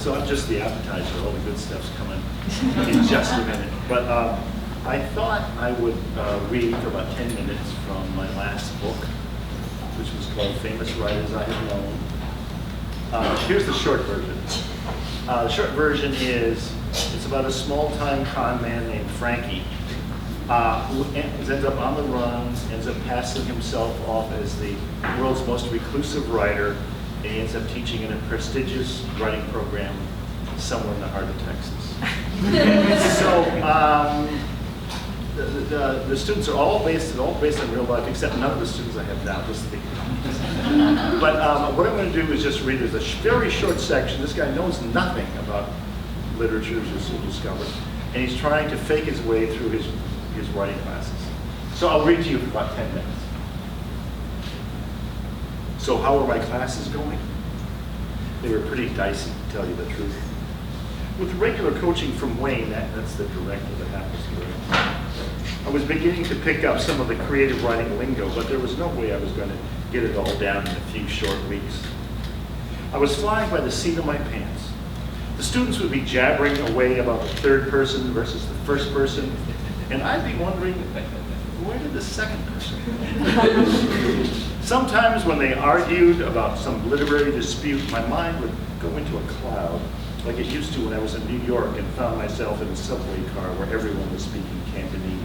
So I'm just the appetizer. All the good stuff's coming in just a minute. But I thought I would read for about 10 minutes from my last book, which was called Famous Writers I Have Known. Here's the short version. The short version is, it's about a small-time con man named Frankie, who ends up on the runs, ends up passing himself off as the world's most reclusive writer, and he ends up teaching in a prestigious writing program somewhere in the heart of Texas. So the students are all based on real life, except none of the students I have now, just the But what I'm going to do is just read a very short section. This guy knows nothing about literature, as you'll discover, and he's trying to fake his way through his writing classes. So I'll read to you for about 10 minutes. So how are my classes going? They were pretty dicey, to tell you the truth. With regular coaching from Wayne, that's the director that happens to be, I was beginning to pick up some of the creative writing lingo, but there was no way I was going to get it all down in a few short weeks. I was flying by the seat of my pants. The students would be jabbering away about the third person versus the first person, and I'd be wondering, where did the second person go? Sometimes when they argued about some literary dispute, my mind would go into a cloud, like it used to when I was in New York and found myself in a subway car where everyone was speaking Cantonese.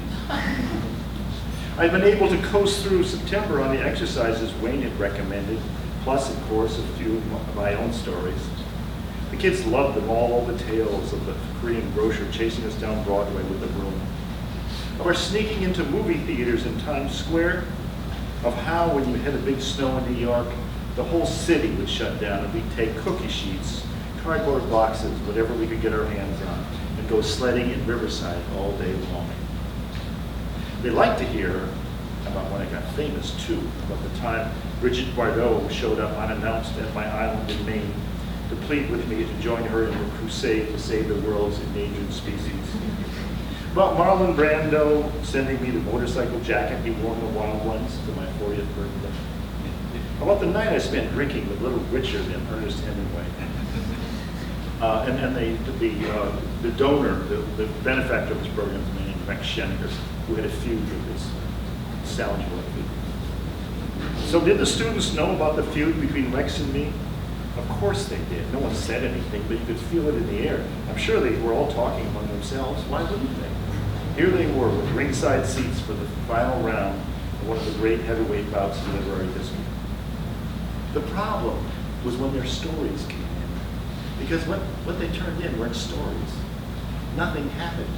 I'd been able to coast through September on the exercises Wayne had recommended, plus, of course, a few of my own stories. The kids loved them, all the tales of the Korean grocer chasing us down Broadway with a broom, of our sneaking into movie theaters in Times Square, of how when you had a big snow in New York, the whole city would shut down and we'd take cookie sheets, cardboard boxes, whatever we could get our hands on, and go sledding in Riverside all day long. They liked to hear about when I got famous, too, about the time Bridget Bardot showed up unannounced at my island in Maine to plead with me to join her in her crusade to save the world's endangered species. About Marlon Brando sending me the motorcycle jacket he wore in The Wild Ones for my 40th birthday. About the night I spent drinking with little Richard and Ernest Hemingway. And the donor, the benefactor of this program is named Michener, who had a feud with this salad food. So did the students know about the feud between Rex and me? Of course they did. No one said anything, but you could feel it in the air. I'm sure they were all talking among themselves. Why wouldn't they? Here they were with ringside seats for the final round of one of the great heavyweight bouts in literary history. The problem was when their stories came in, because what they turned in weren't stories. Nothing happened.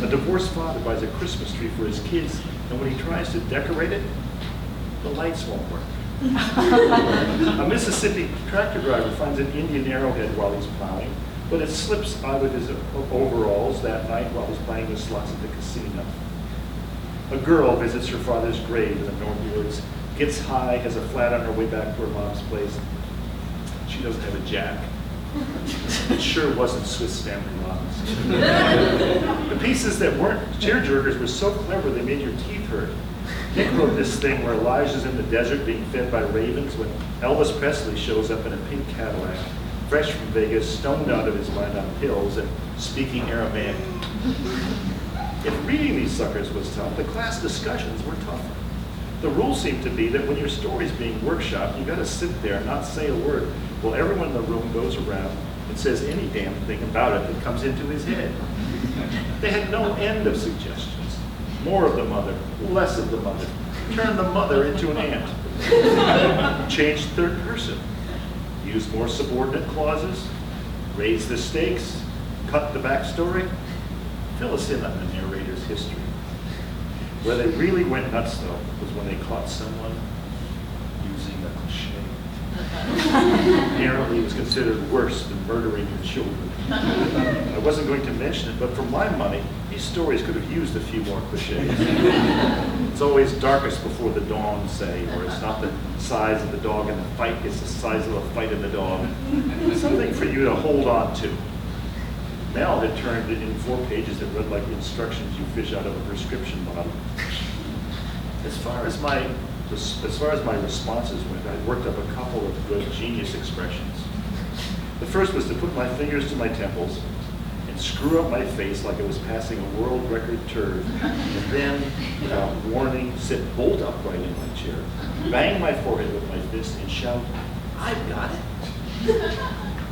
A divorced father buys a Christmas tree for his kids, and when he tries to decorate it, the lights won't work. A Mississippi tractor driver finds an Indian arrowhead while he's plowing, but it slips out of his overalls that night while he's playing the slots at the casino. A girl visits her father's grave in the North Woods, gets high, has a flat on her way back to her mom's place. She doesn't have a jack. It sure wasn't Swiss Family Robinson. The pieces that weren't tearjerkers were so clever they made your teeth hurt. Nick wrote this thing where Elijah's in the desert being fed by ravens when Elvis Presley shows up in a pink Cadillac, fresh from Vegas, stoned out of his mind on pills and speaking Aramaic. If reading these suckers was tough, the class discussions were tougher. The rule seemed to be that when your story's being workshopped, you gotta sit there and not say a word while everyone in the room goes around and says any damn thing about it that comes into his head. They had no end of suggestions. More of the mother, less of the mother. Turn the mother into an aunt. Change third person. Use more subordinate clauses. Raise the stakes. Cut the backstory. Fill us in on the narrator's history. Where they really went nuts, though, was when they caught someone using a cliche. Apparently, it was considered worse than murdering your children. I wasn't going to mention it, but for my money, these stories could have used a few more cliches. It's always darkest before the dawn, say, or it's not the size of the dog in the fight, it's the size of the fight in the dog. Something for you to hold on to. Mel had turned it in 4 pages that read like instructions you fish out of a prescription bottle. As far as my responses went, I worked up a couple of good genius expressions. The first was to put my fingers to my temples and screw up my face like I was passing a world record turd, and then, without warning, sit bolt upright in my chair, bang my forehead with my fist, and shout, "I've got it."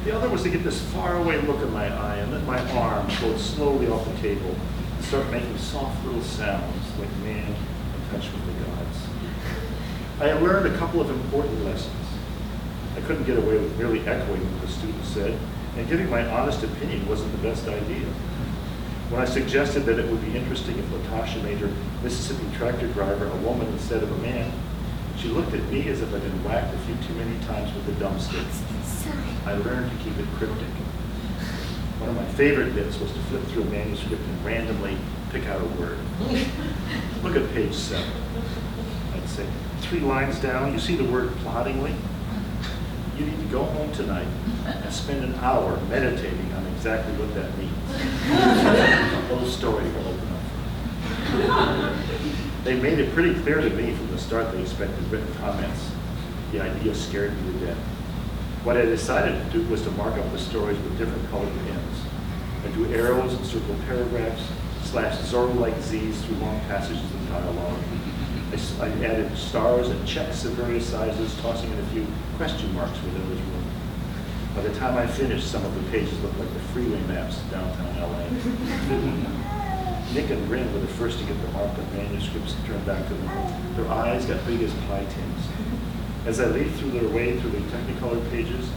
The other was to get this faraway look in my eye and let my arm float slowly off the table and start making soft little sounds like man in touch with the gods. I had learned a couple of important lessons. I couldn't get away with merely echoing what the students said, and giving my honest opinion wasn't the best idea. When I suggested that it would be interesting if Latasha made her Mississippi tractor driver a woman instead of a man, she looked at me as if I'd been whacked a few too many times with a dumbstick. I learned to keep it cryptic. One of my favorite bits was to flip through a manuscript and randomly pick out a word. Look at page 7. I'd say, 3 lines down, you see the word ploddingly? You need to go home tonight and spend an hour meditating on exactly what that means. The whole story will open up. They made it pretty clear to me from the start they expected written comments. The idea scared me to death. What I decided to do was to mark up the stories with different colored pens. I drew arrows and circled paragraphs, slashed Zorro-like Z's through long passages of dialogue. I added stars and checks of various sizes, tossing in a few question marks where there was room. By the time I finished, some of the pages looked like the freeway maps of downtown LA. Nick and Bryn were the first to get the marked up manuscripts turned back to them. Their eyes got big as pie tins. As I leafed through their way through the technicolored pages,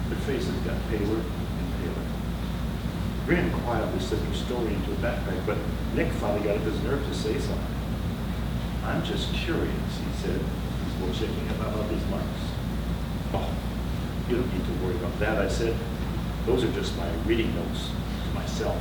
their faces got paler and paler. Bryn quietly slipped her story into a backpack, but Nick finally got up his nerve to say something. "I'm just curious," he said, his voice shaking about these marks. "Oh, you don't need to worry about that," I said. "Those are just my reading notes to myself."